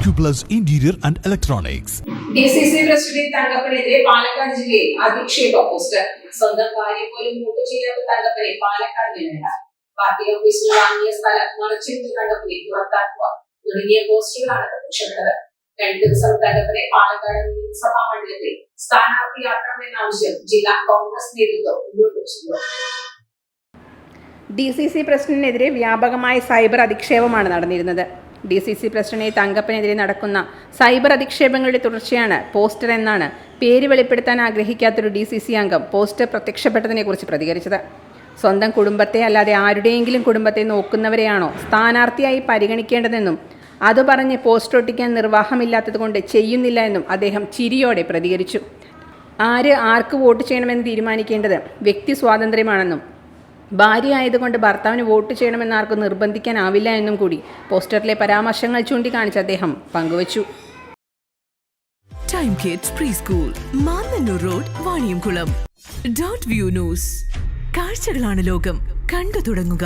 Acuplus Interior and Electronics. DCC president തങ്കപ്പനെതിരെ പാലക്കാട് ജില്ലയിൽ അധിക്ഷേപ പോസ്റ്റർ. സ്വന്തം ഭാര്യ പോലും വോട്ട് ചെയ്യാത്ത തങ്കപ്പനെ പാലക്കാടിൽ പാർട്ടി ഓഫീസിൽ വാങ്ങിയ സ്ഥലം മറിച്ചിട്ട് തങ്കപ്പനെ പുറത്താക്കുക തുടങ്ങിയ പോസ്റ്ററുകളാണ് പ്രത്യക്ഷപ്പെട്ടത്. 2 ദിവസം തങ്കപ്പനെ പാലക്കാട് നിയമസഭാ മണ്ഡലത്തിൽ സ്ഥാനാർത്ഥിയാക്കണമെന്ന ആവശ്യം ജില്ലാ കോൺഗ്രസ് നേതൃത്വം മുന്നോട്ട് വെച്ചിരുന്നു. DCC പ്രസിഡന്റിനെതിരെ വ്യാപകമായ സൈബർ അധിക്ഷേപമാണ് നടന്നിരുന്നത്. DCC പ്രസിഡന്റ് തങ്കപ്പനെതിരെ നടക്കുന്ന സൈബർ അധിക്ഷേപങ്ങളുടെ തുടർച്ചയാണ് പോസ്റ്റർ എന്നാണ് പേര് വെളിപ്പെടുത്താൻ ആഗ്രഹിക്കാത്തൊരു DCC അംഗം പോസ്റ്റർ പ്രത്യക്ഷപ്പെട്ടതിനെക്കുറിച്ച് പ്രതികരിച്ചത്. സ്വന്തം കുടുംബത്തെ അല്ലാതെ ആരുടെയെങ്കിലും കുടുംബത്തെ നോക്കുന്നവരെയാണോ സ്ഥാനാർത്ഥിയായി പരിഗണിക്കേണ്ടതെന്നും അത് പറഞ്ഞ് പോസ്റ്റർ ഒട്ടിക്കാൻ നിർവാഹമില്ലാത്തതുകൊണ്ട് ചെയ്യുന്നില്ല എന്നും അദ്ദേഹം ചിരിയോടെ പ്രതികരിച്ചു. ആർക്ക് വോട്ട് ചെയ്യണമെന്ന് തീരുമാനിക്കേണ്ടത് വ്യക്തി സ്വാതന്ത്ര്യമാണെന്നും ഭാര്യ ആയതുകൊണ്ട് ഭർത്താവിന് വോട്ട് ചെയ്യണമെന്ന് ആർക്കും നിർബന്ധിക്കാനാവില്ല എന്നും കൂടി പോസ്റ്ററിലെ പരാമർശങ്ങൾ ചൂണ്ടിക്കാണിച്ച് അദ്ദേഹം പങ്കുവച്ചു. Time kids pre school, Mannannur road, Vaniyamkulam. .view news. കാഴ്ചകളാണ് ലോകം, കണ്ടു തുടങ്ങുക.